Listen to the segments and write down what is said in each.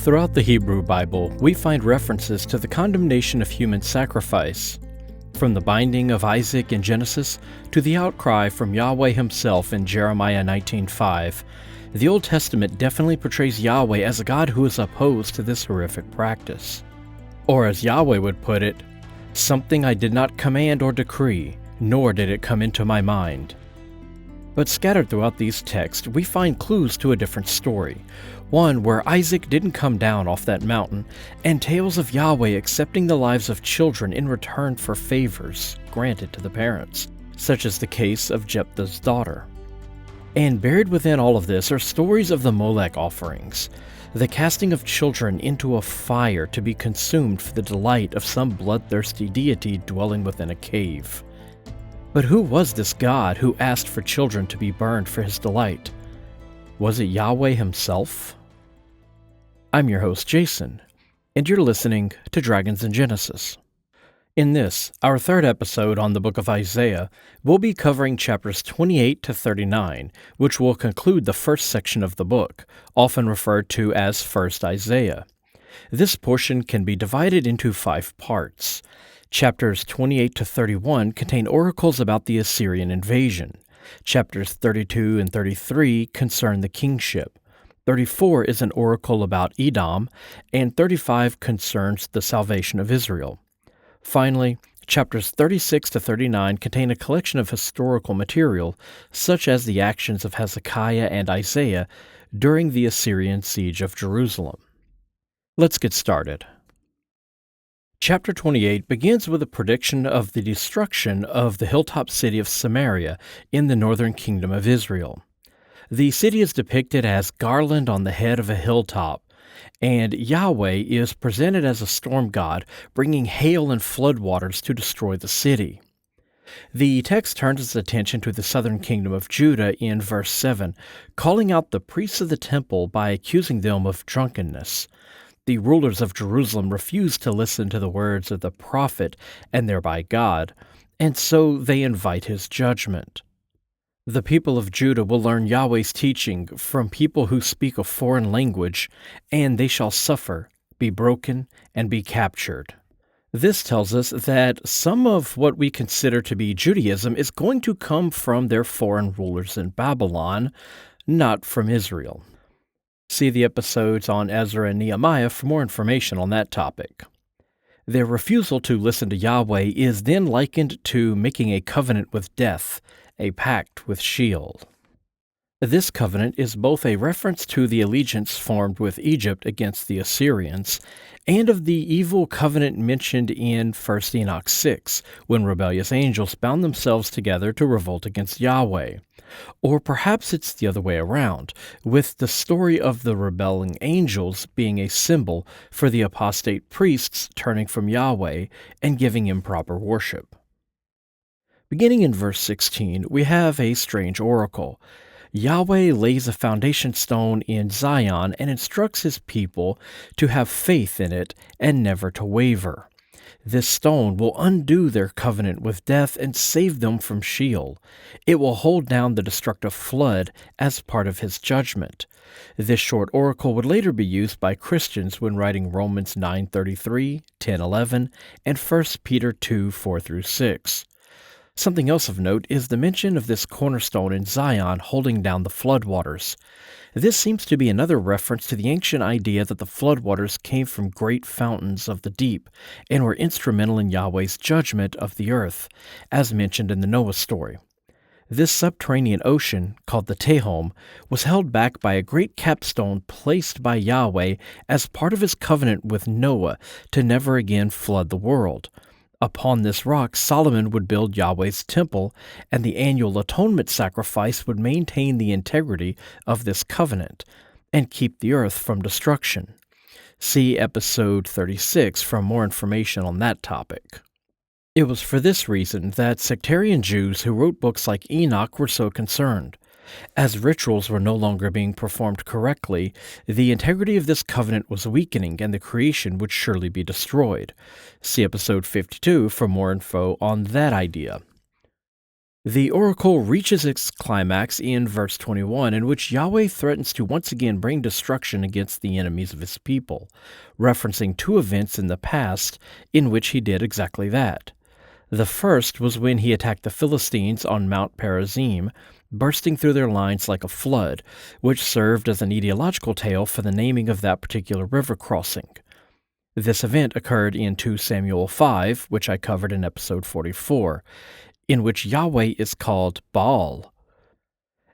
Throughout the Hebrew Bible, we find references to the condemnation of human sacrifice. From the binding of Isaac in Genesis to the outcry from Yahweh himself in Jeremiah 19:5, the Old Testament definitely portrays Yahweh as a God who is opposed to this horrific practice. Or as Yahweh would put it, "Something I did not command or decree, nor did it come into my mind." But scattered throughout these texts, we find clues to a different story, one where Isaac didn't come down off that mountain, and tales of Yahweh accepting the lives of children in return for favors granted to the parents, such as the case of Jephthah's daughter. And buried within all of this are stories of the Molech offerings, the casting of children into a fire to be consumed for the delight of some bloodthirsty deity dwelling within a cave. But who was this God who asked for children to be burned for his delight? Was it Yahweh himself? I'm your host, Jason, and you're listening to Dragons in Genesis. In this, our third episode on the book of Isaiah, we'll be covering chapters 28 to 39, which will conclude the first section of the book, often referred to as First Isaiah. This portion can be divided into 5 parts. Chapters 28 to 31 contain oracles about the Assyrian invasion. Chapters 32 and 33 concern the kingship. 34 is an oracle about Edom, and 35 concerns the salvation of Israel. Finally, chapters 36 to 39 contain a collection of historical material, such as the actions of Hezekiah and Isaiah during the Assyrian siege of Jerusalem. Let's get started. Chapter 28 begins with a prediction of the destruction of the hilltop city of Samaria in the northern kingdom of Israel. The city is depicted as garland on the head of a hilltop, and Yahweh is presented as a storm god, bringing hail and floodwaters to destroy the city. The text turns its attention to the southern kingdom of Judah in verse 7, calling out the priests of the temple by accusing them of drunkenness. The rulers of Jerusalem refuse to listen to the words of the prophet and thereby God, and so they invite his judgment. The people of Judah will learn Yahweh's teaching from people who speak a foreign language, and they shall suffer, be broken, and be captured. This tells us that some of what we consider to be Judaism is going to come from their foreign rulers in Babylon, not from Israel. See the episodes on Ezra and Nehemiah for more information on that topic. Their refusal to listen to Yahweh is then likened to making a covenant with death, a pact with Sheol. This covenant is both a reference to the allegiance formed with Egypt against the Assyrians, and of the evil covenant mentioned in 1 Enoch 6, when rebellious angels bound themselves together to revolt against Yahweh. Or perhaps it's the other way around, with the story of the rebelling angels being a symbol for the apostate priests turning from Yahweh and giving improper worship. Beginning in verse 16, we have a strange oracle. Yahweh lays a foundation stone in Zion and instructs his people to have faith in it and never to waver. This stone will undo their covenant with death and save them from Sheol. It will hold down the destructive flood as part of his judgment. This short oracle would later be used by Christians when writing Romans 9:33, 10:11, and 1 Peter 2:4-6. Something else of note is the mention of this cornerstone in Zion holding down the floodwaters. This seems to be another reference to the ancient idea that the floodwaters came from great fountains of the deep and were instrumental in Yahweh's judgment of the earth, as mentioned in the Noah story. This subterranean ocean, called the Tehom, was held back by a great capstone placed by Yahweh as part of his covenant with Noah to never again flood the world. Upon this rock, Solomon would build Yahweh's temple, and the annual atonement sacrifice would maintain the integrity of this covenant and keep the earth from destruction. See episode 36 for more information on that topic. It was for this reason that sectarian Jews who wrote books like Enoch were so concerned. As rituals were no longer being performed correctly, the integrity of this covenant was weakening and the creation would surely be destroyed. See episode 52 for more info on that idea. The oracle reaches its climax in verse 21, in which Yahweh threatens to once again bring destruction against the enemies of his people, referencing two events in the past in which he did exactly that. The first was when he attacked the Philistines on Mount Perazim, bursting through their lines like a flood, which served as an etiological tale for the naming of that particular river crossing. This event occurred in 2 Samuel 5, which I covered in episode 44, in which Yahweh is called Baal.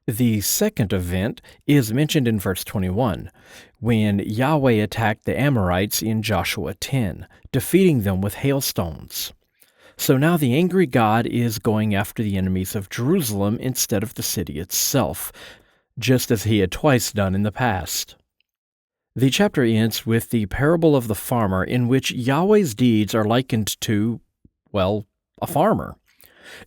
The second event is mentioned in verse 21, when Yahweh attacked the Amorites in Joshua 10, defeating them with hailstones. So now the angry God is going after the enemies of Jerusalem instead of the city itself, just as he had twice done in the past. The chapter ends with the parable of the farmer, in which Yahweh's deeds are likened to, well, a farmer.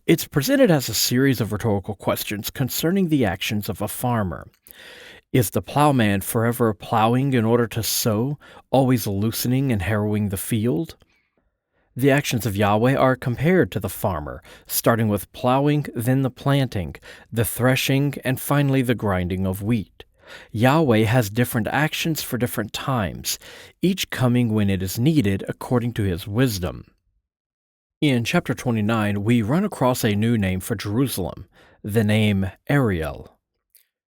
It's presented as a series of rhetorical questions concerning the actions of a farmer. Is the plowman forever plowing in order to sow, always loosening and harrowing the field? The actions of Yahweh are compared to the farmer, starting with plowing, then the planting, the threshing, and finally the grinding of wheat. Yahweh has different actions for different times, each coming when it is needed according to his wisdom. In chapter 29, we run across a new name for Jerusalem, the name Ariel.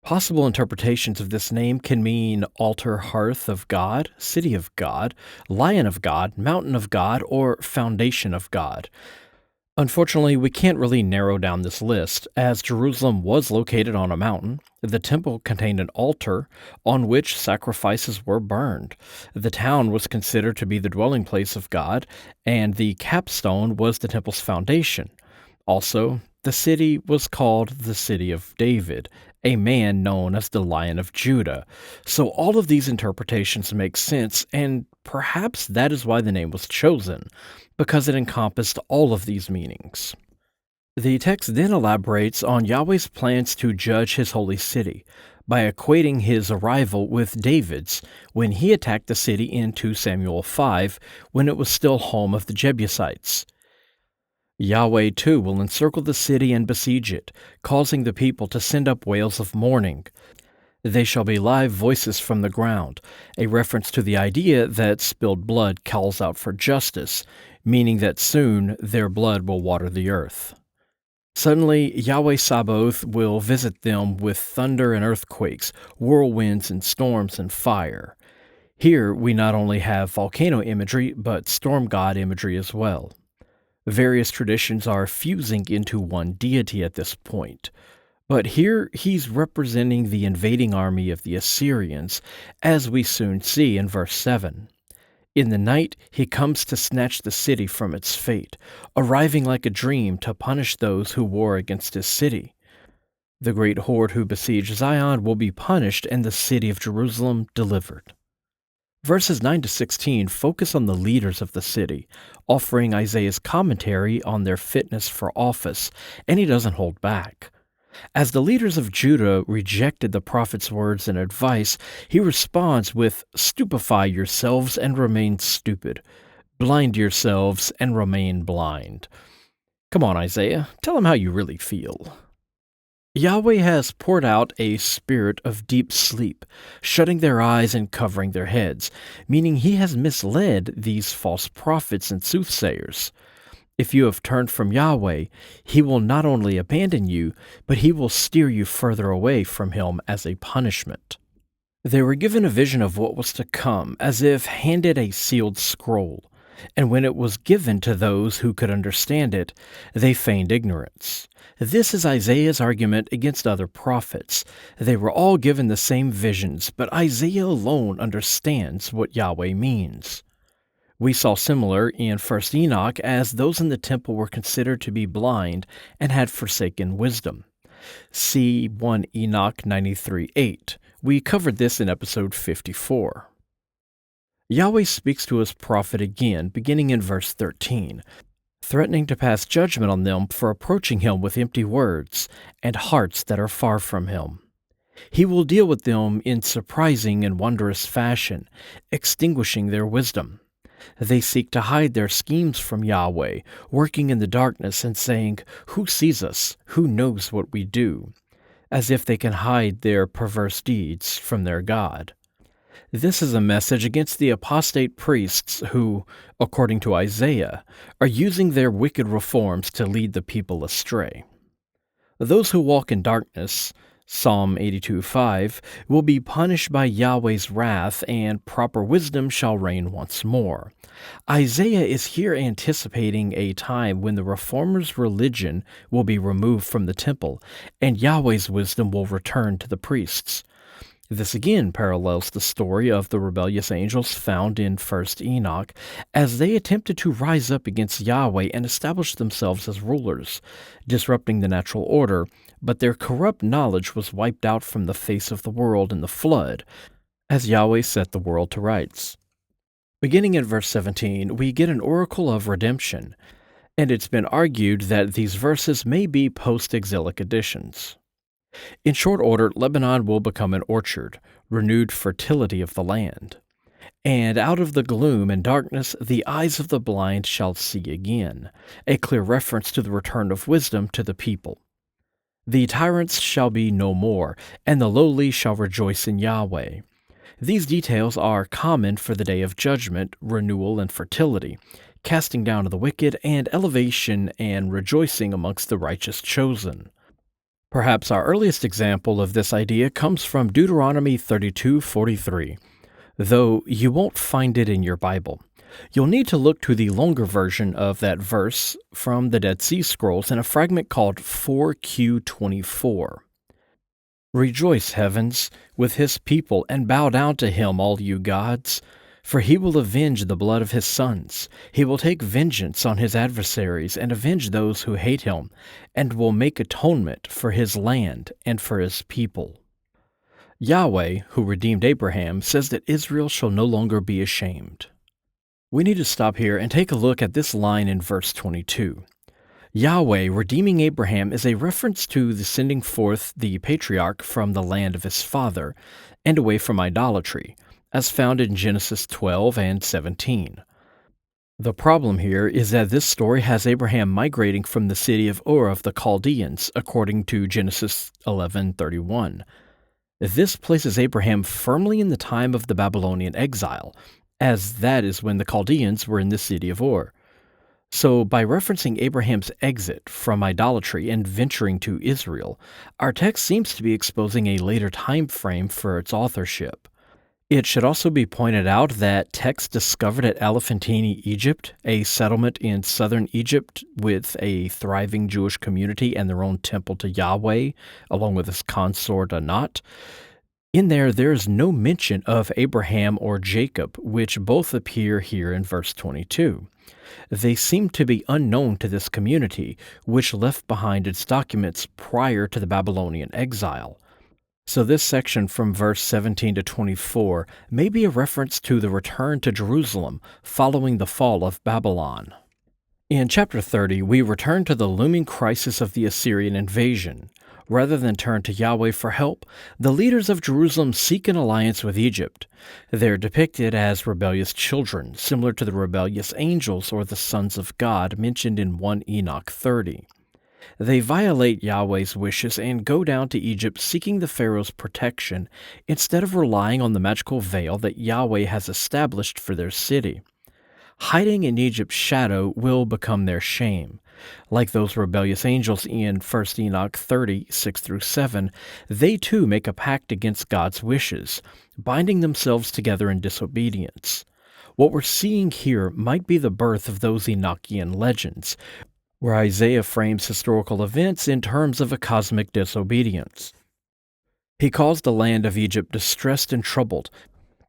Possible interpretations of this name can mean altar hearth of God, city of God, lion of God, mountain of God, or foundation of God. Unfortunately, we can't really narrow down this list, as Jerusalem was located on a mountain, the temple contained an altar on which sacrifices were burned, the town was considered to be the dwelling place of God, and the capstone was the temple's foundation. Also, the city was called the City of David, a man known as the Lion of Judah. So all of these interpretations make sense, and perhaps that is why the name was chosen, because it encompassed all of these meanings. The text then elaborates on Yahweh's plans to judge his holy city, by equating his arrival with David's when he attacked the city in 2 Samuel 5, when it was still home of the Jebusites. Yahweh too will encircle the city and besiege it, causing the people to send up wails of mourning. They shall be live voices from the ground, a reference to the idea that spilled blood calls out for justice, meaning that soon their blood will water the earth. Suddenly, Yahweh Sabaoth will visit them with thunder and earthquakes, whirlwinds and storms and fire. Here we not only have volcano imagery, but storm god imagery as well. Various traditions are fusing into one deity at this point. But here he's representing the invading army of the Assyrians, as we soon see in verse 7. In the night he comes to snatch the city from its fate, arriving like a dream to punish those who war against his city. The great horde who besiege Zion will be punished and the city of Jerusalem delivered. Verses 9 to 16 focus on the leaders of the city, offering Isaiah's commentary on their fitness for office, and he doesn't hold back. As the leaders of Judah rejected the prophet's words and advice, he responds with, "Stupefy yourselves and remain stupid. Blind yourselves and remain blind." Come on, Isaiah, tell them how you really feel. Yahweh has poured out a spirit of deep sleep, shutting their eyes and covering their heads, meaning he has misled these false prophets and soothsayers. If you have turned from Yahweh, he will not only abandon you, but he will steer you further away from him as a punishment. They were given a vision of what was to come, as if handed a sealed scroll, and when it was given to those who could understand it, they feigned ignorance. This is Isaiah's argument against other prophets. They were all given the same visions, but Isaiah alone understands what Yahweh means. We saw similar in 1 Enoch, as those in the temple were considered to be blind and had forsaken wisdom. See 1 Enoch 93:8. We covered this in episode 54. Yahweh speaks to his prophet again, beginning in verse 13, threatening to pass judgment on them for approaching him with empty words and hearts that are far from him. He will deal with them in surprising and wondrous fashion, extinguishing their wisdom. They seek to hide their schemes from Yahweh, working in the darkness and saying, "Who sees us? Who knows what we do?" As if they can hide their perverse deeds from their God. This is a message against the apostate priests who, according to Isaiah, are using their wicked reforms to lead the people astray. Those who walk in darkness, Psalm 82:5, will be punished by Yahweh's wrath, and proper wisdom shall reign once more. Isaiah is here anticipating a time when the reformers' religion will be removed from the temple, and Yahweh's wisdom will return to the priests. This again parallels the story of the rebellious angels found in 1st Enoch, as they attempted to rise up against Yahweh and establish themselves as rulers, disrupting the natural order, but their corrupt knowledge was wiped out from the face of the world in the flood, as Yahweh set the world to rights. Beginning in verse 17, we get an oracle of redemption, and it's been argued that these verses may be post-exilic additions. In short order, Lebanon will become an orchard, renewed fertility of the land. And out of the gloom and darkness the eyes of the blind shall see again, a clear reference to the return of wisdom to the people. The tyrants shall be no more, and the lowly shall rejoice in Yahweh. These details are common for the day of judgment, renewal, and fertility, casting down of the wicked, and elevation and rejoicing amongst the righteous chosen. Perhaps our earliest example of this idea comes from Deuteronomy 32:43, though you won't find it in your Bible. You'll need to look to the longer version of that verse from the Dead Sea Scrolls in a fragment called 4Q24. Rejoice, heavens, with his people, and bow down to him, all you gods. For he will avenge the blood of his sons. He will take vengeance on his adversaries and avenge those who hate him, and will make atonement for his land and for his people. Yahweh, who redeemed Abraham, says that Israel shall no longer be ashamed. We need to stop here and take a look at this line in verse 22. Yahweh redeeming Abraham is a reference to the sending forth the patriarch from the land of his father and away from idolatry, as found in Genesis 12 and 17. The problem here is that this story has Abraham migrating from the city of Ur of the Chaldeans, according to Genesis 11:31. This places Abraham firmly in the time of the Babylonian exile, as that is when the Chaldeans were in the city of Ur. So, by referencing Abraham's exit from idolatry and venturing to Israel, our text seems to be exposing a later time frame for its authorship. It should also be pointed out that texts discovered at Elephantine, Egypt, a settlement in southern Egypt with a thriving Jewish community and their own temple to Yahweh, along with his consort Anat, in there is no mention of Abraham or Jacob, which both appear here in verse 22. They seem to be unknown to this community, which left behind its documents prior to the Babylonian exile. So this section from verse 17 to 24 may be a reference to the return to Jerusalem following the fall of Babylon. In chapter 30, we return to the looming crisis of the Assyrian invasion. Rather than turn to Yahweh for help, the leaders of Jerusalem seek an alliance with Egypt. They're depicted as rebellious children, similar to the rebellious angels or the sons of God mentioned in 1 Enoch 30. They violate Yahweh's wishes and go down to Egypt seeking the Pharaoh's protection instead of relying on the magical veil that Yahweh has established for their city. Hiding in Egypt's shadow will become their shame. Like those rebellious angels in 1 Enoch 30, 6-7, they too make a pact against God's wishes, binding themselves together in disobedience. What we're seeing here might be the birth of those Enochian legends, where Isaiah frames historical events in terms of a cosmic disobedience. He calls the land of Egypt distressed and troubled,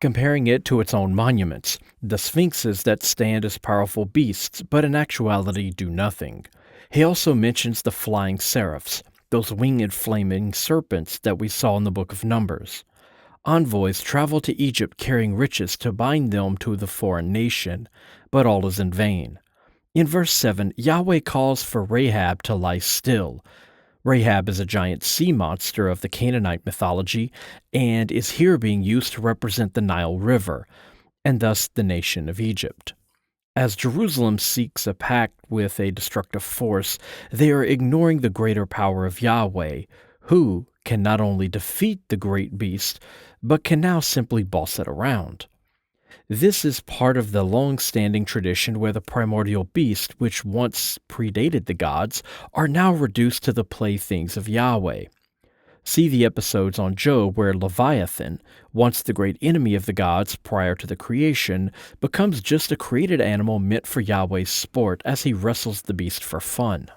comparing it to its own monuments, the sphinxes that stand as powerful beasts, but in actuality do nothing. He also mentions the flying seraphs, those winged flaming serpents that we saw in the book of Numbers. Envoys travel to Egypt carrying riches to bind them to the foreign nation, but all is in vain. In verse 7, Yahweh calls for Rahab to lie still. Rahab is a giant sea monster of the Canaanite mythology and is here being used to represent the Nile River, and thus the nation of Egypt. As Jerusalem seeks a pact with a destructive force, they are ignoring the greater power of Yahweh, who can not only defeat the great beast, but can now simply boss it around. This is part of the long-standing tradition where the primordial beast, which once predated the gods, are now reduced to the playthings of Yahweh. See the episodes on Job where Leviathan, once the great enemy of the gods prior to the creation, becomes just a created animal meant for Yahweh's sport as he wrestles the beast for fun.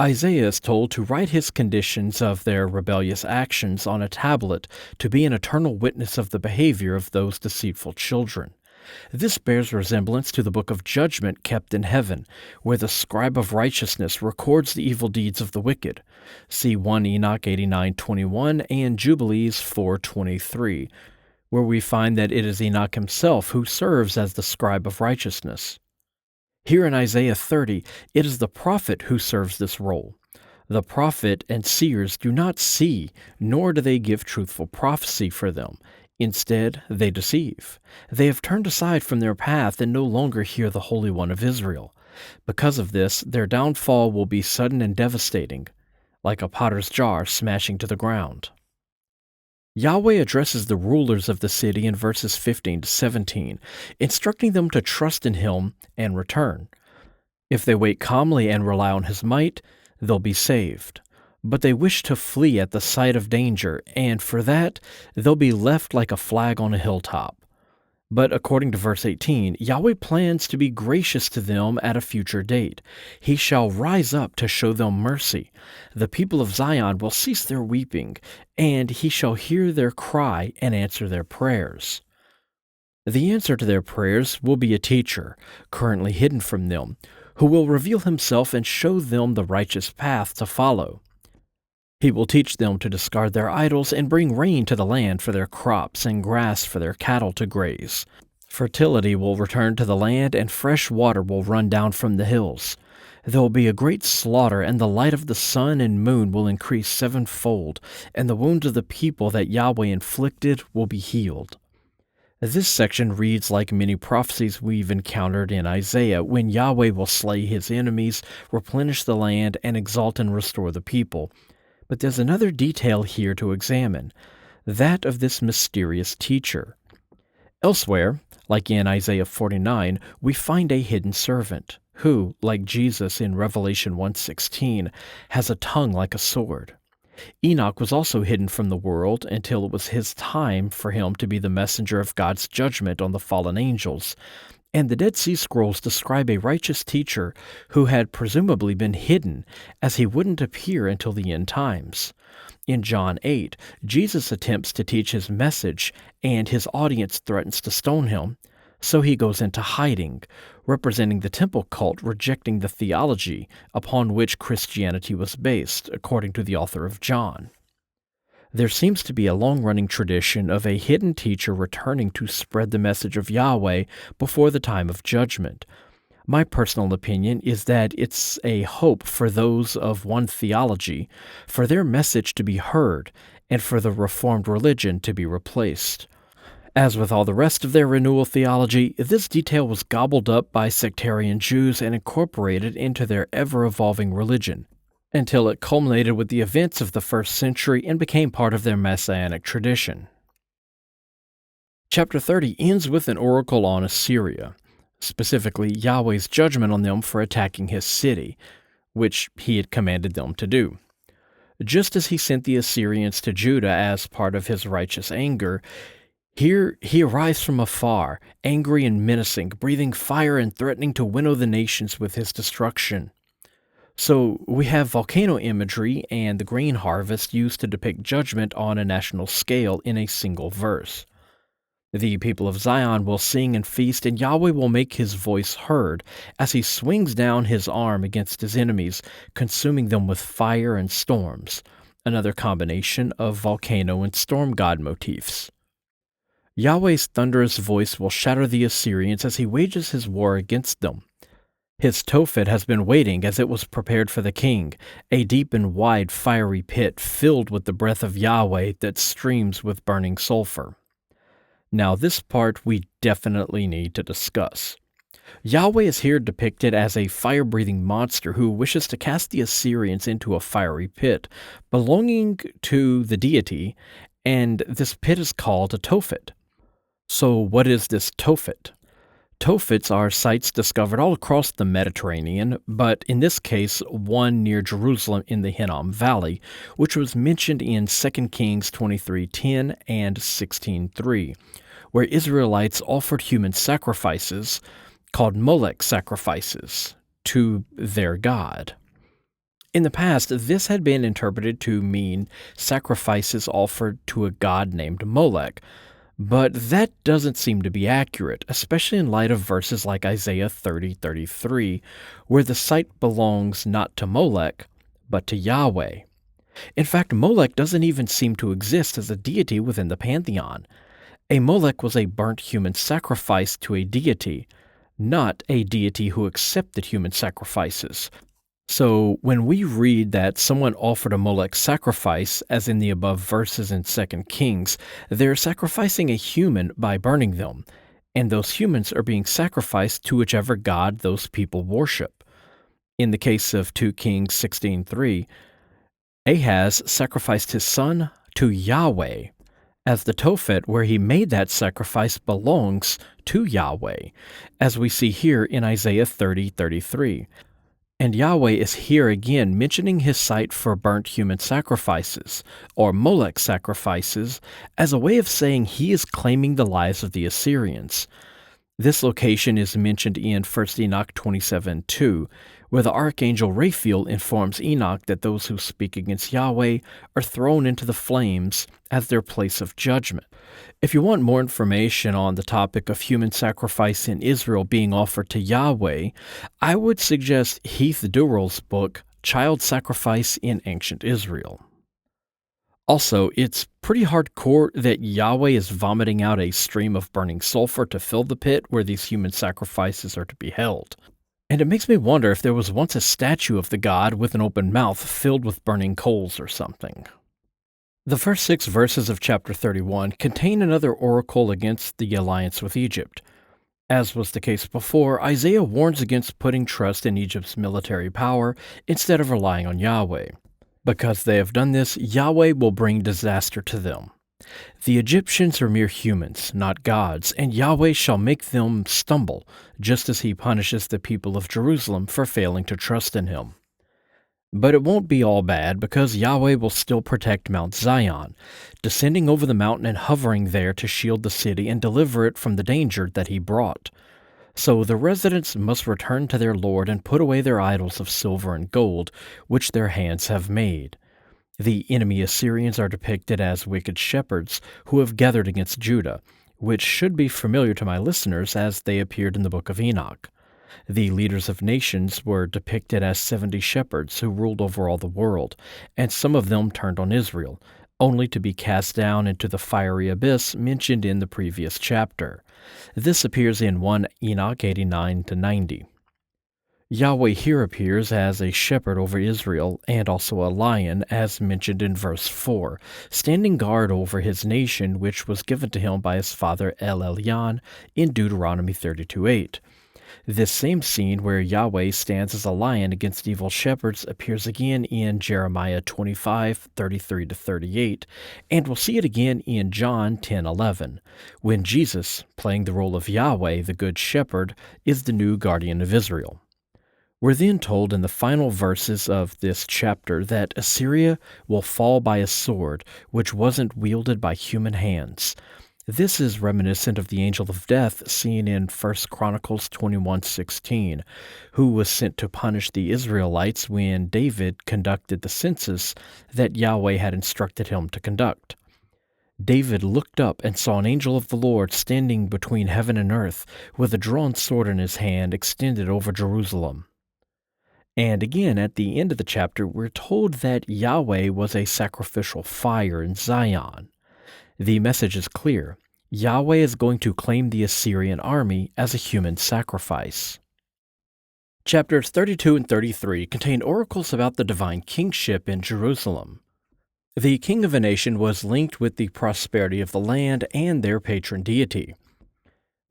Isaiah is told to write his conditions of their rebellious actions on a tablet to be an eternal witness of the behavior of those deceitful children. This bears resemblance to the book of judgment kept in heaven, where the scribe of righteousness records the evil deeds of the wicked. See 1 Enoch 89:21 and Jubilees 4:23, where we find that it is Enoch himself who serves as the scribe of righteousness. Here in Isaiah 30, it is the prophet who serves this role. The prophet and seers do not see, nor do they give truthful prophecy for them. Instead, they deceive. They have turned aside from their path and no longer hear the Holy One of Israel. Because of this, their downfall will be sudden and devastating, like a potter's jar smashing to the ground. Yahweh addresses the rulers of the city in verses 15 to 17, instructing them to trust in Him and return. If they wait calmly and rely on His might, they'll be saved. But they wish to flee at the sight of danger, and for that, they'll be left like a flag on a hilltop. But according to verse 18, Yahweh plans to be gracious to them at a future date. He shall rise up to show them mercy. The people of Zion will cease their weeping, and He shall hear their cry and answer their prayers. The answer to their prayers will be a teacher, currently hidden from them, who will reveal himself and show them the righteous path to follow. He will teach them to discard their idols and bring rain to the land for their crops and grass for their cattle to graze. Fertility will return to the land and fresh water will run down from the hills. There will be a great slaughter, and the light of the sun and moon will increase sevenfold, and the wounds of the people that Yahweh inflicted will be healed. This section reads like many prophecies we've encountered in Isaiah, when Yahweh will slay His enemies, replenish the land, and exalt and restore the people. But there's another detail here to examine, that of this mysterious teacher. Elsewhere, like in Isaiah 49, we find a hidden servant, who, like Jesus in Revelation 1:16, has a tongue like a sword. Enoch was also hidden from the world until it was his time for him to be the messenger of God's judgment on the fallen angels, and the Dead Sea Scrolls describe a righteous teacher who had presumably been hidden, as he wouldn't appear until the end times. In John 8, Jesus attempts to teach his message, and his audience threatens to stone him, so he goes into hiding, representing the temple cult rejecting the theology upon which Christianity was based, according to the author of John. There seems to be a long-running tradition of a hidden teacher returning to spread the message of Yahweh before the time of judgment. My personal opinion is that it's a hope for those of one theology, for their message to be heard, and for the Reformed religion to be replaced. As with all the rest of their renewal theology, this detail was gobbled up by sectarian Jews and incorporated into their ever-evolving religion, until it culminated with the events of the first century and became part of their messianic tradition. Chapter 30 ends with an oracle on Assyria, specifically Yahweh's judgment on them for attacking His city, which He had commanded them to do. Just as He sent the Assyrians to Judah as part of His righteous anger, here He arrives from afar, angry and menacing, breathing fire and threatening to winnow the nations with His destruction. So we have volcano imagery and the grain harvest used to depict judgment on a national scale in a single verse. The people of Zion will sing and feast, and Yahweh will make His voice heard as He swings down His arm against His enemies, consuming them with fire and storms, another combination of volcano and storm god motifs. Yahweh's thunderous voice will shatter the Assyrians as He wages His war against them. His Tophet has been waiting as it was prepared for the king, a deep and wide fiery pit filled with the breath of Yahweh that streams with burning sulfur. Now this part we definitely need to discuss. Yahweh is here depicted as a fire-breathing monster who wishes to cast the Assyrians into a fiery pit belonging to the deity, and this pit is called a Tophet. So what is this Tophet? Tophets are sites discovered all across the Mediterranean, but in this case, one near Jerusalem in the Hinnom Valley, which was mentioned in 2 Kings 23:10 and 16:3, where Israelites offered human sacrifices, called Molech sacrifices, to their god. In the past, this had been interpreted to mean sacrifices offered to a god named Molech, but that doesn't seem to be accurate, especially in light of verses like Isaiah 30:33, where the site belongs not to Molech, but to Yahweh. In fact, Molech doesn't even seem to exist as a deity within the pantheon. A Molech was a burnt human sacrifice to a deity, not a deity who accepted human sacrifices. So, when we read that someone offered a Molech sacrifice, as in the above verses in 2 Kings, they're sacrificing a human by burning them, and those humans are being sacrificed to whichever god those people worship. In the case of 2 Kings 16:3, Ahaz sacrificed his son to Yahweh, as the Tophet where he made that sacrifice belongs to Yahweh, as we see here in Isaiah 30:33. And Yahweh is here again mentioning his site for burnt human sacrifices, or Molech sacrifices, as a way of saying he is claiming the lives of the Assyrians. This location is mentioned in 1 Enoch 27:2, where the archangel Raphael informs Enoch that those who speak against Yahweh are thrown into the flames as their place of judgment. If you want more information on the topic of human sacrifice in Israel being offered to Yahweh, I would suggest Heath Durrell's book, Child Sacrifice in Ancient Israel. Also, it's pretty hardcore that Yahweh is vomiting out a stream of burning sulfur to fill the pit where these human sacrifices are to be held. And it makes me wonder if there was once a statue of the god with an open mouth filled with burning coals or something. The first 6 verses of chapter 31 contain another oracle against the alliance with Egypt. As was the case before, Isaiah warns against putting trust in Egypt's military power instead of relying on Yahweh. Because they have done this, Yahweh will bring disaster to them. The Egyptians are mere humans, not gods, and Yahweh shall make them stumble, just as he punishes the people of Jerusalem for failing to trust in him. But it won't be all bad, because Yahweh will still protect Mount Zion, descending over the mountain and hovering there to shield the city and deliver it from the danger that he brought. So the residents must return to their Lord and put away their idols of silver and gold, which their hands have made. The enemy Assyrians are depicted as wicked shepherds who have gathered against Judah, which should be familiar to my listeners as they appeared in the book of Enoch. The leaders of nations were depicted as 70 shepherds who ruled over all the world, and some of them turned on Israel, only to be cast down into the fiery abyss mentioned in the previous chapter. This appears in 1 Enoch 89-90. Yahweh here appears as a shepherd over Israel and also a lion, as mentioned in verse 4, standing guard over his nation, which was given to him by his father El-Elyon in Deuteronomy 32:8. This same scene where Yahweh stands as a lion against evil shepherds appears again in Jeremiah 25:33-38, and we'll see it again in John 10:11, when Jesus, playing the role of Yahweh, the Good Shepherd, is the new guardian of Israel. We're then told in the final verses of this chapter that Assyria will fall by a sword which wasn't wielded by human hands. This is reminiscent of the angel of death seen in 1 Chronicles 21:16, who was sent to punish the Israelites when David conducted the census that Yahweh had instructed him to conduct. David looked up and saw an angel of the Lord standing between heaven and earth with a drawn sword in his hand extended over Jerusalem. And again, at the end of the chapter, we're told that Yahweh was a sacrificial fire in Zion. The message is clear. Yahweh is going to claim the Assyrian army as a human sacrifice. Chapters 32 and 33 contain oracles about the divine kingship in Jerusalem. The king of a nation was linked with the prosperity of the land and their patron deity.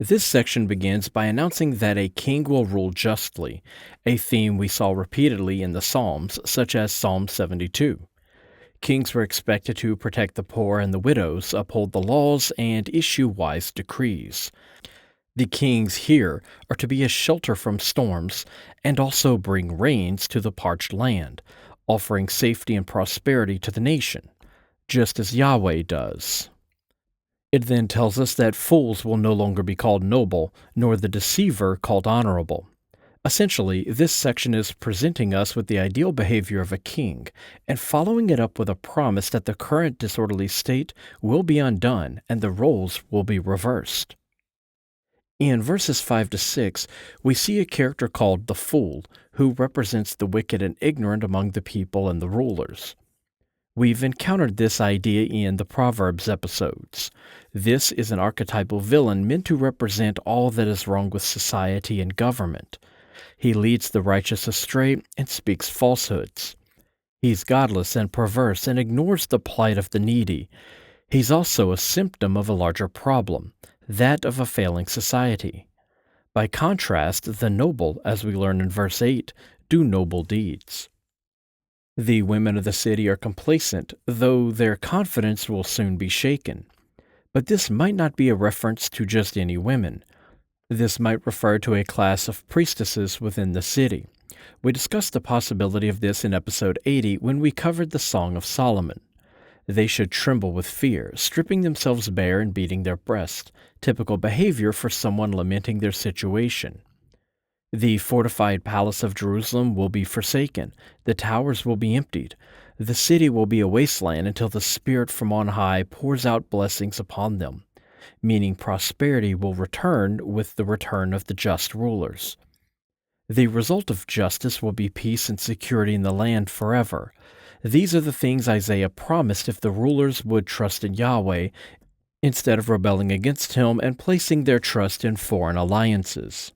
This section begins by announcing that a king will rule justly, a theme we saw repeatedly in the Psalms, such as Psalm 72. Kings were expected to protect the poor and the widows, uphold the laws, and issue wise decrees. The kings here are to be a shelter from storms and also bring rains to the parched land, offering safety and prosperity to the nation, just as Yahweh does. It then tells us that fools will no longer be called noble, nor the deceiver called honorable. Essentially, this section is presenting us with the ideal behavior of a king, and following it up with a promise that the current disorderly state will be undone and the roles will be reversed. In verses 5 to 6, we see a character called the Fool, who represents the wicked and ignorant among the people and the rulers. We've encountered this idea in the Proverbs episodes. This is an archetypal villain meant to represent all that is wrong with society and government. He leads the righteous astray and speaks falsehoods. He's godless and perverse and ignores the plight of the needy. He's also a symptom of a larger problem, that of a failing society. By contrast, the noble, as we learn in verse 8, do noble deeds. The women of the city are complacent, though their confidence will soon be shaken. But this might not be a reference to just any women. This might refer to a class of priestesses within the city. We discussed the possibility of this in episode 80 when we covered the Song of Solomon. They should tremble with fear, stripping themselves bare and beating their breast, typical behavior for someone lamenting their situation. The fortified palace of Jerusalem will be forsaken, the towers will be emptied, the city will be a wasteland until the Spirit from on high pours out blessings upon them, meaning prosperity will return with the return of the just rulers. The result of justice will be peace and security in the land forever. These are the things Isaiah promised if the rulers would trust in Yahweh instead of rebelling against him and placing their trust in foreign alliances.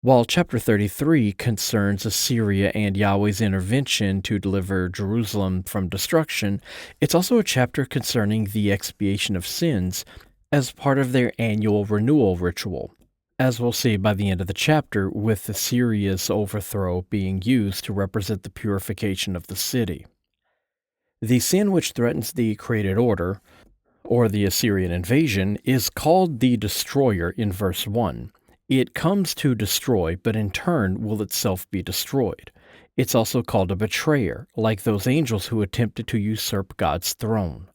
While chapter 33 concerns Assyria and Yahweh's intervention to deliver Jerusalem from destruction, it's also a chapter concerning the expiation of sins as part of their annual renewal ritual, as we'll see by the end of the chapter, with Assyria's overthrow being used to represent the purification of the city. The sin which threatens the created order, or the Assyrian invasion, is called the Destroyer in verse 1. It comes to destroy, but in turn will itself be destroyed. It's also called a betrayer, like those angels who attempted to usurp God's throne.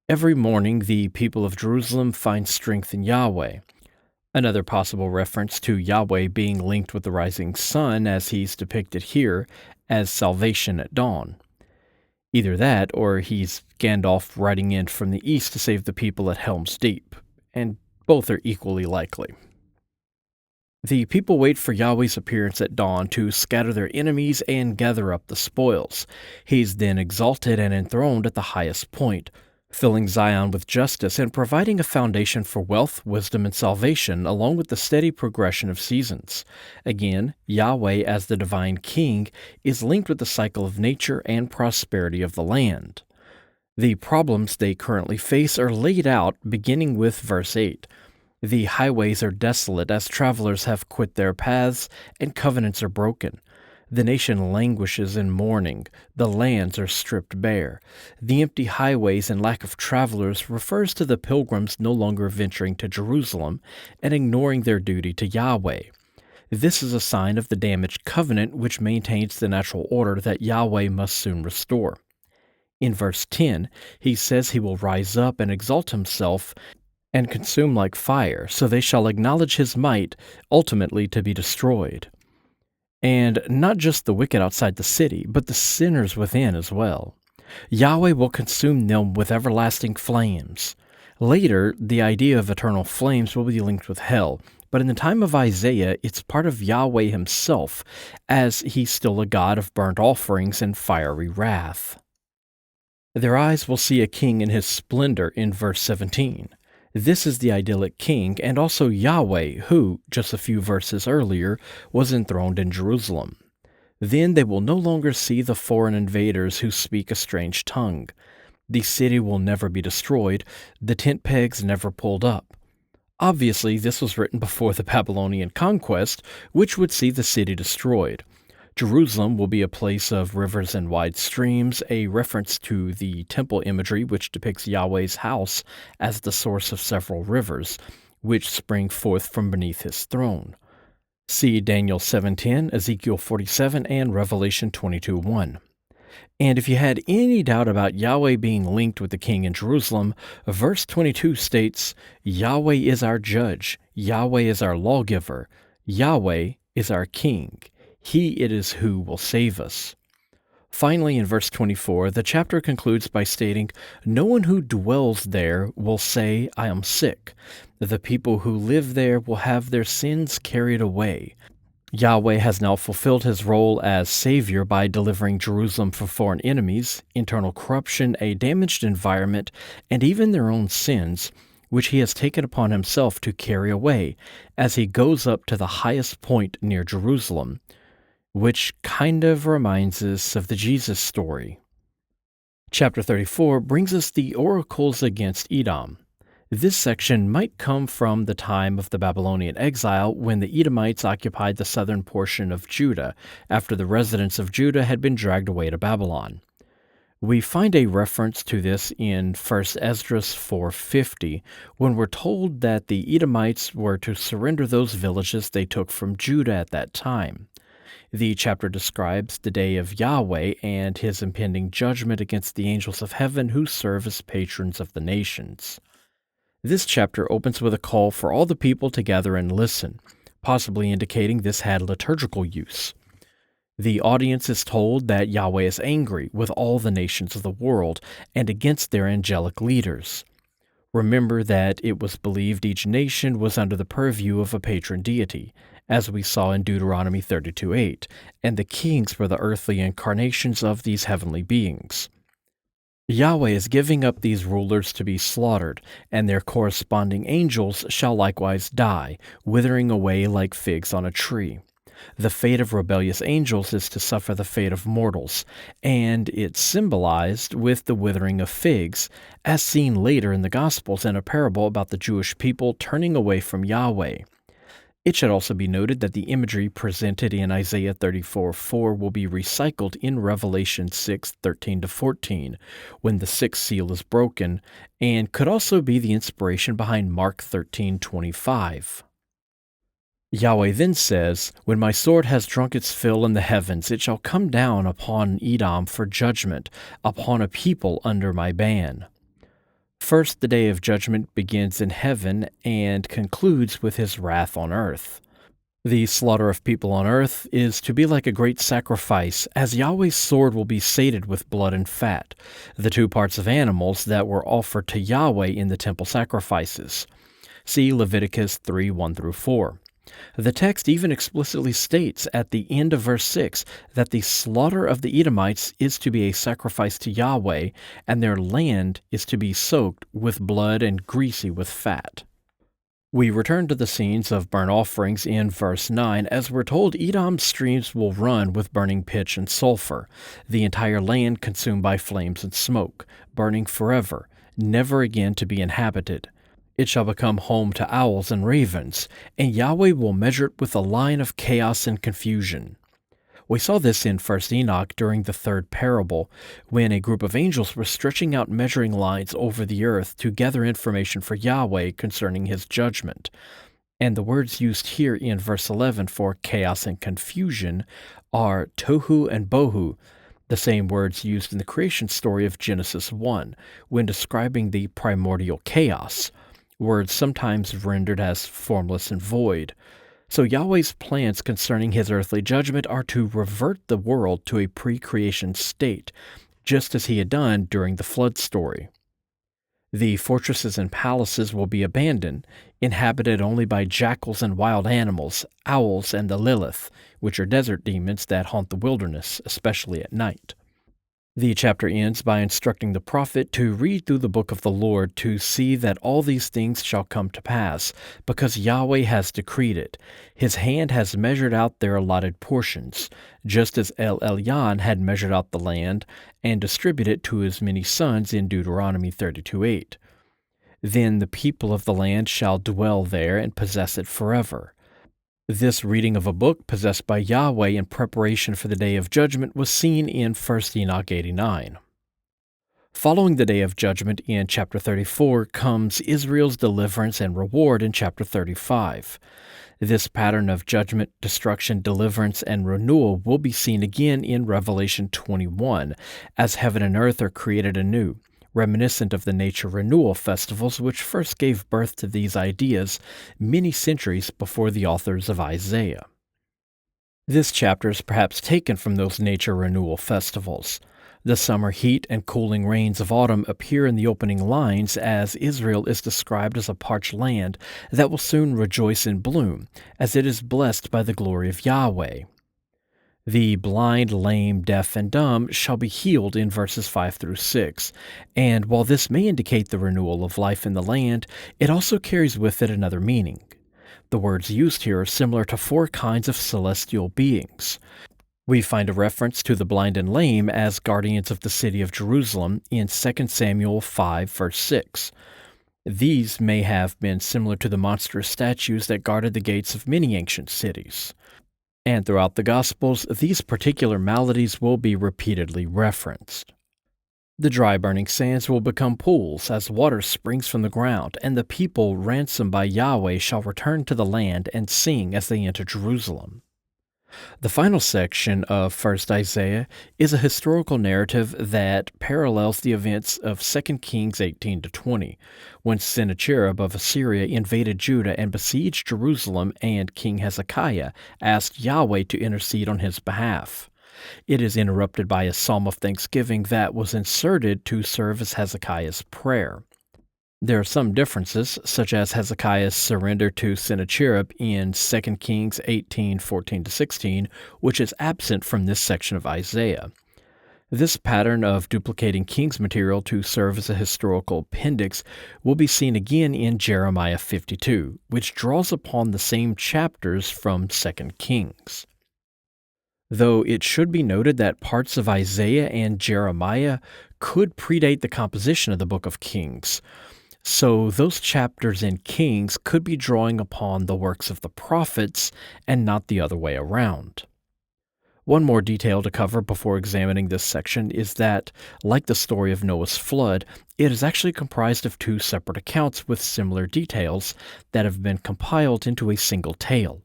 Every morning the people of Jerusalem find strength in Yahweh. Another possible reference to Yahweh being linked with the rising sun, as he's depicted here as salvation at dawn. Either that, or he's Gandalf riding in from the east to save the people at Helm's Deep, and both are equally likely. The people wait for Yahweh's appearance at dawn to scatter their enemies and gather up the spoils. He's then exalted and enthroned at the highest point, filling Zion with justice and providing a foundation for wealth, wisdom, and salvation, along with the steady progression of seasons. Again, Yahweh as the divine king is linked with the cycle of nature and prosperity of the land. The problems they currently face are laid out beginning with verse 8. The highways are desolate as travelers have quit their paths and covenants are broken. The nation languishes in mourning. The lands are stripped bare. The empty highways and lack of travelers refers to the pilgrims no longer venturing to Jerusalem and ignoring their duty to Yahweh. This is a sign of the damaged covenant which maintains the natural order that Yahweh must soon restore. In verse 10, he says he will rise up and exalt himself and consume like fire, so they shall acknowledge his might, ultimately to be destroyed. And not just the wicked outside the city, but the sinners within as well. Yahweh will consume them with everlasting flames. Later, the idea of eternal flames will be linked with hell, but in the time of Isaiah, it's part of Yahweh himself, as he's still a God of burnt offerings and fiery wrath. Their eyes will see a king in his splendor in verse 17. This is the idyllic king, and also Yahweh, who, just a few verses earlier, was enthroned in Jerusalem. Then they will no longer see the foreign invaders who speak a strange tongue. The city will never be destroyed, the tent pegs never pulled up. Obviously, this was written before the Babylonian conquest, which would see the city destroyed. Jerusalem will be a place of rivers and wide streams, a reference to the temple imagery which depicts Yahweh's house as the source of several rivers, which spring forth from beneath his throne. See Daniel 7:10, Ezekiel 47, and Revelation 22:1. And if you had any doubt about Yahweh being linked with the king in Jerusalem, verse 22 states, Yahweh is our judge, Yahweh is our lawgiver, Yahweh is our king. He it is who will save us. Finally, in verse 24, the chapter concludes by stating, no one who dwells there will say, I am sick. The people who live there will have their sins carried away. Yahweh has now fulfilled his role as Savior by delivering Jerusalem from foreign enemies, internal corruption, a damaged environment, and even their own sins, which he has taken upon himself to carry away as he goes up to the highest point near Jerusalem, which kind of reminds us of the Jesus story. Chapter 34 brings us the oracles against Edom. This section might come from the time of the Babylonian exile when the Edomites occupied the southern portion of Judah after the residents of Judah had been dragged away to Babylon. We find a reference to this in 1 Esdras 4:50 when we're told that the Edomites were to surrender those villages they took from Judah at that time. The chapter describes the day of Yahweh and his impending judgment against the angels of heaven who serve as patrons of the nations. This chapter opens with a call for all the people to gather and listen, possibly indicating this had liturgical use. The audience is told that Yahweh is angry with all the nations of the world and against their angelic leaders. Remember that it was believed each nation was under the purview of a patron deity, as we saw in Deuteronomy 32:8, and the kings were the earthly incarnations of these heavenly beings. Yahweh is giving up these rulers to be slaughtered, and their corresponding angels shall likewise die, withering away like figs on a tree. The fate of rebellious angels is to suffer the fate of mortals, and it's symbolized with the withering of figs, as seen later in the Gospels in a parable about the Jewish people turning away from Yahweh. It should also be noted that the imagery presented in Isaiah 34:4 will be recycled in Revelation 6:13-14, when the sixth seal is broken, and could also be the inspiration behind Mark 13:25. Yahweh then says, when my sword has drunk its fill in the heavens, it shall come down upon Edom for judgment, upon a people under my ban. First, the day of judgment begins in heaven and concludes with his wrath on earth. The slaughter of people on earth is to be like a great sacrifice, as Yahweh's sword will be sated with blood and fat, the two parts of animals that were offered to Yahweh in the temple sacrifices. See Leviticus 3:1-4. The text even explicitly states at the end of verse 6 that the slaughter of the Edomites is to be a sacrifice to Yahweh, and their land is to be soaked with blood and greasy with fat. We return to the scenes of burnt offerings in verse 9, as we're told Edom's streams will run with burning pitch and sulfur, the entire land consumed by flames and smoke, burning forever, never again to be inhabited. It shall become home to owls and ravens, and Yahweh will measure it with a line of chaos and confusion. We saw this in 1 Enoch during the third parable, when a group of angels were stretching out measuring lines over the earth to gather information for Yahweh concerning his judgment. And the words used here in verse 11 for chaos and confusion are tohu and bohu, the same words used in the creation story of Genesis 1, when describing the primordial chaos, words sometimes rendered as formless and void. So Yahweh's plans concerning his earthly judgment are to revert the world to a pre-creation state, just as he had done during the flood story. The fortresses and palaces will be abandoned, inhabited only by jackals and wild animals, owls and the Lilith, which are desert demons that haunt the wilderness, especially at night. The chapter ends by instructing the prophet to read through the book of the Lord to see that all these things shall come to pass, because Yahweh has decreed it. His hand has measured out their allotted portions, just as El Elyon had measured out the land and distributed it to his many sons in Deuteronomy 32:8. Then the people of the land shall dwell there and possess it forever. This reading of a book possessed by Yahweh in preparation for the day of judgment was seen in 1 Enoch 89. Following the day of judgment in chapter 34 comes Israel's deliverance and reward in chapter 35. This pattern of judgment, destruction, deliverance, and renewal will be seen again in Revelation 21, as heaven and earth are created anew, reminiscent of the nature renewal festivals which first gave birth to these ideas many centuries before the authors of Isaiah. This chapter is perhaps taken from those nature renewal festivals. The summer heat and cooling rains of autumn appear in the opening lines as Israel is described as a parched land that will soon rejoice in bloom, as it is blessed by the glory of Yahweh. The blind, lame, deaf, and dumb shall be healed in verses 5 through 6, and while this may indicate the renewal of life in the land, it also carries with it another meaning. The words used here are similar to 4 kinds of celestial beings. We find a reference to the blind and lame as guardians of the city of Jerusalem in 2 Samuel 5, verse 6. These may have been similar to the monstrous statues that guarded the gates of many ancient cities. And throughout the Gospels, these particular maladies will be repeatedly referenced. The dry burning sands will become pools as water springs from the ground, and the people ransomed by Yahweh shall return to the land and sing as they enter Jerusalem. The final section of 1st Isaiah is a historical narrative that parallels the events of 2 Kings 18-20, when Sennacherib of Assyria invaded Judah and besieged Jerusalem, and King Hezekiah asked Yahweh to intercede on his behalf. It is interrupted by a psalm of thanksgiving that was inserted to serve as Hezekiah's prayer. There are some differences, such as Hezekiah's surrender to Sennacherib in 2 Kings 18:14-16, which is absent from this section of Isaiah. This pattern of duplicating King's material to serve as a historical appendix will be seen again in Jeremiah 52, which draws upon the same chapters from 2 Kings. Though it should be noted that parts of Isaiah and Jeremiah could predate the composition of the book of Kings, so those chapters in Kings could be drawing upon the works of the prophets and not the other way around. One more detail to cover before examining this section is that, like the story of Noah's flood, it is actually comprised of 2 separate accounts with similar details that have been compiled into a single tale.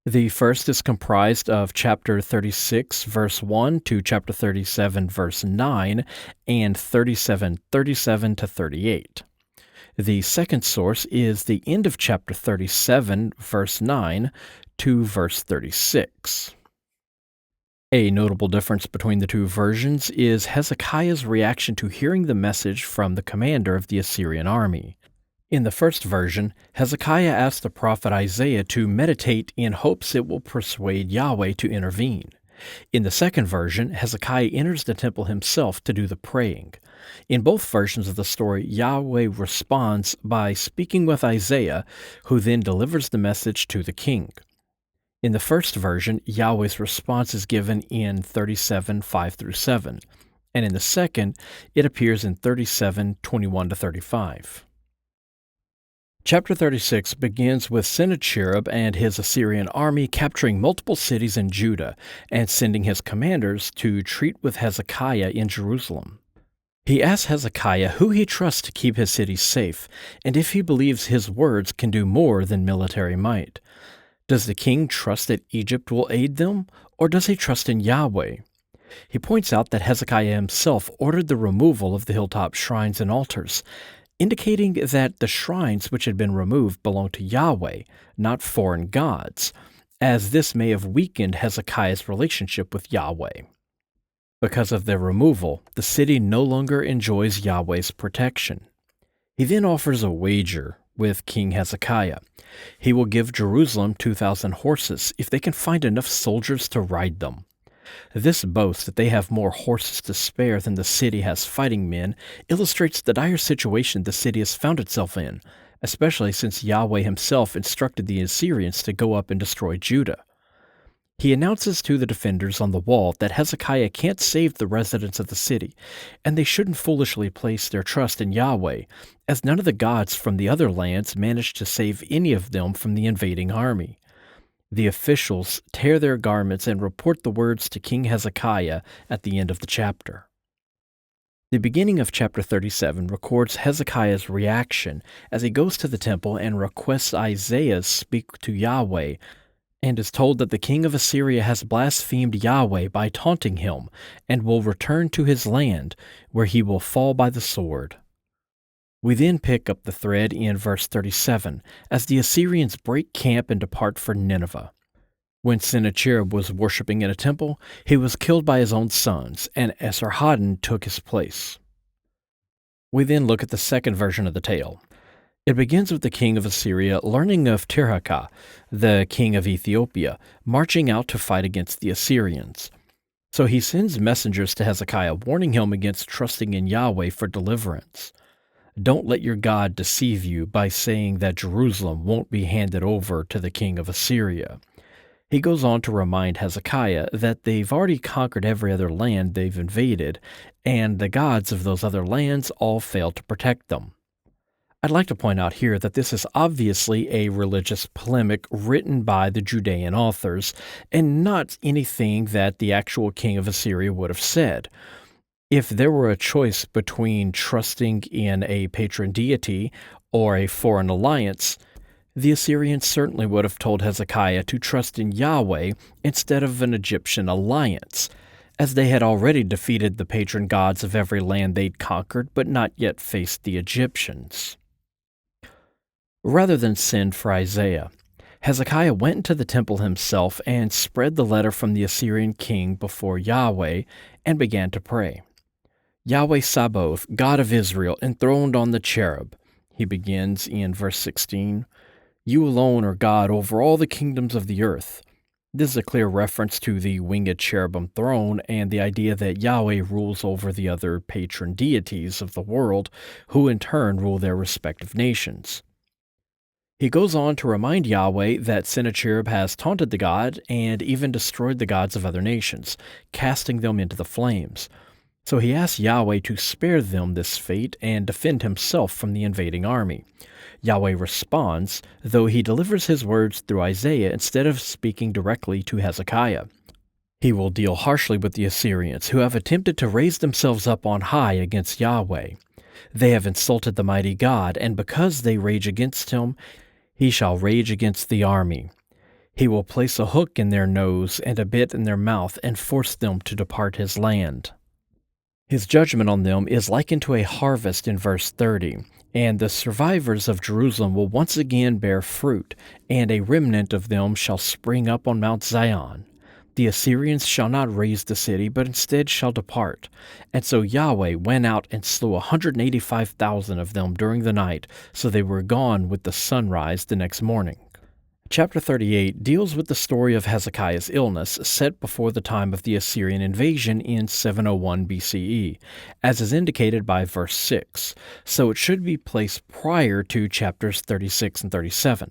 The first is comprised of chapter 36, verse 1 to chapter 37, verse 9, and 37:37-38. The second source is the end of chapter 37, verse 9 to verse 36. A notable difference between the 2 versions is Hezekiah's reaction to hearing the message from the commander of the Assyrian army. In the first version, Hezekiah asked the prophet Isaiah to meditate in hopes it will persuade Yahweh to intervene. In the second version, Hezekiah enters the temple himself to do the praying. In both versions of the story, Yahweh responds by speaking with Isaiah, who then delivers the message to the king. In the first version, Yahweh's response is given in 37:5-7, and in the second, it appears in 37:21-35. Chapter 36 begins with Sennacherib and his Assyrian army capturing multiple cities in Judah and sending his commanders to treat with Hezekiah in Jerusalem. He asks Hezekiah who he trusts to keep his cities safe, and if he believes his words can do more than military might. Does the king trust that Egypt will aid them, or does he trust in Yahweh? He points out that Hezekiah himself ordered the removal of the hilltop shrines and altars, indicating that the shrines which had been removed belonged to Yahweh, not foreign gods, as this may have weakened Hezekiah's relationship with Yahweh. Because of their removal, the city no longer enjoys Yahweh's protection. He then offers a wager with King Hezekiah. He will give Jerusalem 2,000 horses if they can find enough soldiers to ride them. This boast that they have more horses to spare than the city has fighting men illustrates the dire situation the city has found itself in, especially since Yahweh himself instructed the Assyrians to go up and destroy Judah. He announces to the defenders on the wall that Hezekiah can't save the residents of the city, and they shouldn't foolishly place their trust in Yahweh, as none of the gods from the other lands managed to save any of them from the invading army. The officials tear their garments and report the words to King Hezekiah at the end of the chapter. The beginning of chapter 37 records Hezekiah's reaction as he goes to the temple and requests Isaiah speak to Yahweh, and is told that the king of Assyria has blasphemed Yahweh by taunting him and will return to his land, where he will fall by the sword. We then pick up the thread in verse 37 as the Assyrians break camp and depart for Nineveh. When Sennacherib was worshipping in a temple, he was killed by his own sons, and Esarhaddon took his place. We then look at the second version of the tale. It begins with the king of Assyria learning of Tirhakah, the king of Ethiopia, marching out to fight against the Assyrians. So he sends messengers to Hezekiah warning him against trusting in Yahweh for deliverance. Don't let your God deceive you by saying that Jerusalem won't be handed over to the king of Assyria. He goes on to remind Hezekiah that they've already conquered every other land they've invaded, and the gods of those other lands all failed to protect them. I'd like to point out here that this is obviously a religious polemic written by the Judean authors, and not anything that the actual king of Assyria would have said. If there were a choice between trusting in a patron deity or a foreign alliance, the Assyrians certainly would have told Hezekiah to trust in Yahweh instead of an Egyptian alliance, as they had already defeated the patron gods of every land they'd conquered but not yet faced the Egyptians. Rather than send for Isaiah, Hezekiah went into the temple himself and spread the letter from the Assyrian king before Yahweh and began to pray. Yahweh Sabaoth, God of Israel, enthroned on the cherub. He begins in verse 16, You alone are God over all the kingdoms of the earth. This is a clear reference to the winged cherubim throne and the idea that Yahweh rules over the other patron deities of the world, who in turn rule their respective nations. He goes on to remind Yahweh that Sennacherib has taunted the god and even destroyed the gods of other nations, casting them into the flames. So he asks Yahweh to spare them this fate and defend himself from the invading army. Yahweh responds, though he delivers his words through Isaiah instead of speaking directly to Hezekiah. He will deal harshly with the Assyrians, who have attempted to raise themselves up on high against Yahweh. They have insulted the mighty God, and because they rage against him, he shall rage against the army. He will place a hook in their nose and a bit in their mouth and force them to depart his land. His judgment on them is likened to a harvest in verse 30, and the survivors of Jerusalem will once again bear fruit, and a remnant of them shall spring up on Mount Zion. The Assyrians shall not raise the city, but instead shall depart. And so Yahweh went out and slew 185,000 of them during the night, so they were gone with the sunrise the next morning. Chapter 38 deals with the story of Hezekiah's illness set before the time of the Assyrian invasion in 701 BCE, as is indicated by verse 6, so it should be placed prior to chapters 36 and 37.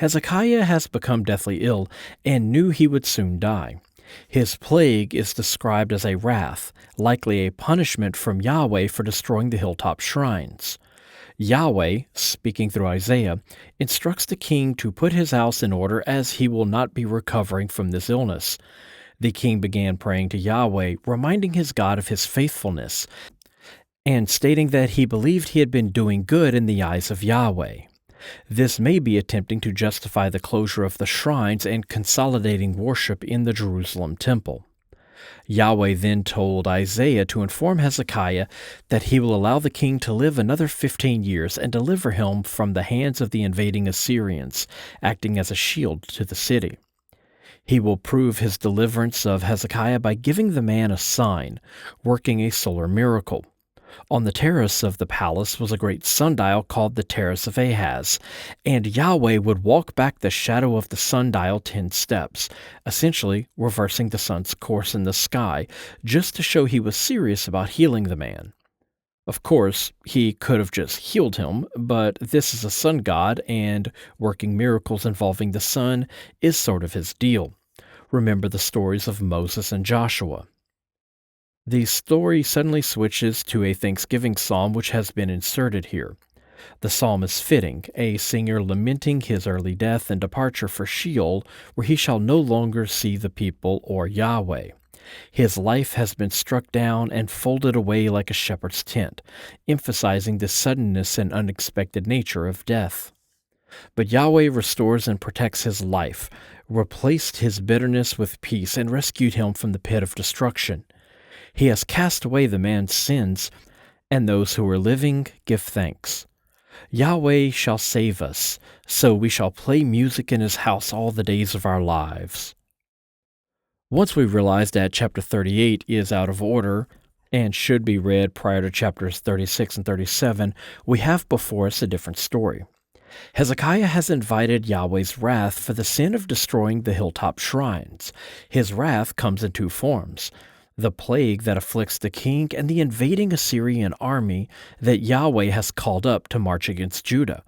Hezekiah has become deathly ill and knew he would soon die. His plague is described as a wrath, likely a punishment from Yahweh for destroying the hilltop shrines. Yahweh, speaking through Isaiah, instructs the king to put his house in order as he will not be recovering from this illness. The king began praying to Yahweh, reminding his God of his faithfulness, and stating that he believed he had been doing good in the eyes of Yahweh. This may be attempting to justify the closure of the shrines and consolidating worship in the Jerusalem temple. Yahweh then told Isaiah to inform Hezekiah that he will allow the king to live another 15 years and deliver him from the hands of the invading Assyrians, acting as a shield to the city. He will prove his deliverance of Hezekiah by giving the man a sign, working a solar miracle. On the terrace of the palace was a great sundial called the Terrace of Ahaz, and Yahweh would walk back the shadow of the sundial 10 steps, essentially reversing the sun's course in the sky, just to show he was serious about healing the man. Of course, he could have just healed him, but this is a sun god, and working miracles involving the sun is sort of his deal. Remember the stories of Moses and Joshua. The story suddenly switches to a Thanksgiving psalm which has been inserted here. The psalm is fitting, a singer lamenting his early death and departure for Sheol, where he shall no longer see the people or Yahweh. His life has been struck down and folded away like a shepherd's tent, emphasizing the suddenness and unexpected nature of death. But Yahweh restores and protects his life, replaced his bitterness with peace, and rescued him from the pit of destruction. He has cast away the man's sins, and those who are living give thanks. Yahweh shall save us, so we shall play music in his house all the days of our lives. Once we realize that chapter 38 is out of order and should be read prior to chapters 36 and 37, we have before us a different story. Hezekiah has invited Yahweh's wrath for the sin of destroying the hilltop shrines. His wrath comes in two forms: the plague that afflicts the king and the invading Assyrian army that Yahweh has called up to march against Judah.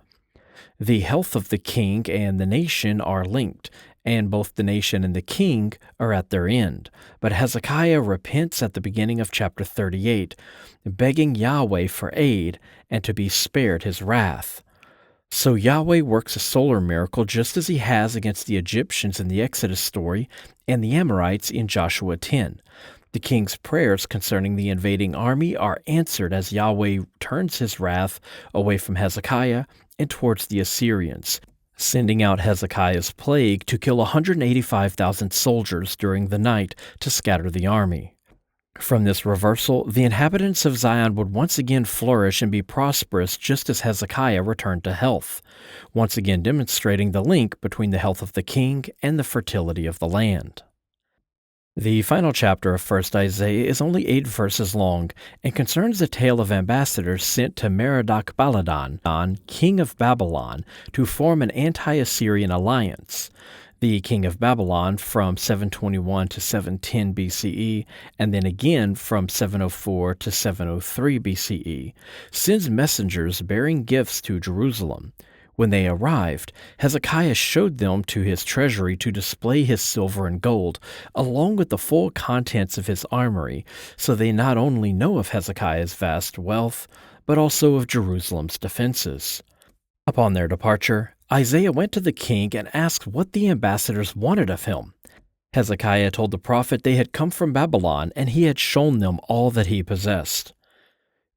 The health of the king and the nation are linked, and both the nation and the king are at their end. But Hezekiah repents at the beginning of chapter 38, begging Yahweh for aid and to be spared his wrath. So Yahweh works a solar miracle just as he has against the Egyptians in the Exodus story and the Amorites in Joshua 10. The king's prayers concerning the invading army are answered as Yahweh turns his wrath away from Hezekiah and towards the Assyrians, sending out Hezekiah's plague to kill 185,000 soldiers during the night to scatter the army. From this reversal, the inhabitants of Zion would once again flourish and be prosperous just as Hezekiah returned to health, once again demonstrating the link between the health of the king and the fertility of the land. The final chapter of 1st Isaiah is only 8 verses long and concerns the tale of ambassadors sent to Merodach-Baladan, king of Babylon, to form an anti-Assyrian alliance. The king of Babylon from 721 to 710 BCE, and then again from 704 to 703 BCE, sends messengers bearing gifts to Jerusalem. When they arrived, Hezekiah showed them to his treasury to display his silver and gold, along with the full contents of his armory, so they not only know of Hezekiah's vast wealth, but also of Jerusalem's defenses. Upon their departure, Isaiah went to the king and asked what the ambassadors wanted of him. Hezekiah told the prophet they had come from Babylon, and he had shown them all that he possessed.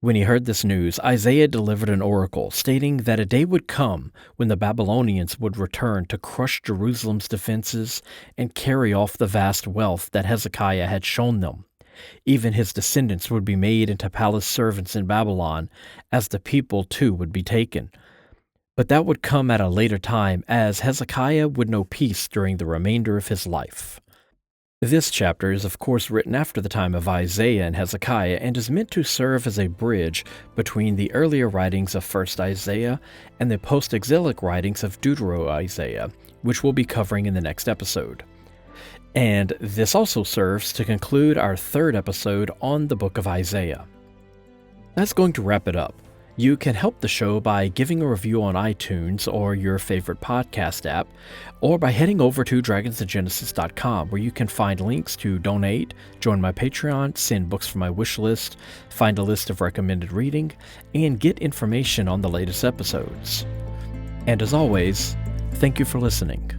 When he heard this news, Isaiah delivered an oracle, stating that a day would come when the Babylonians would return to crush Jerusalem's defenses and carry off the vast wealth that Hezekiah had shown them. Even his descendants would be made into palace servants in Babylon, as the people too would be taken. But that would come at a later time, as Hezekiah would know peace during the remainder of his life. This chapter is of course written after the time of Isaiah and Hezekiah and is meant to serve as a bridge between the earlier writings of 1st Isaiah and the post-exilic writings of Deutero-Isaiah, which we'll be covering in the next episode. And this also serves to conclude our 3rd episode on the book of Isaiah. That's going to wrap it up. You can help the show by giving a review on iTunes or your favorite podcast app, or by heading over to dragonsofgenesis.com, where you can find links to donate, join my Patreon, send books from my wish list, find a list of recommended reading, and get information on the latest episodes. And as always, thank you for listening.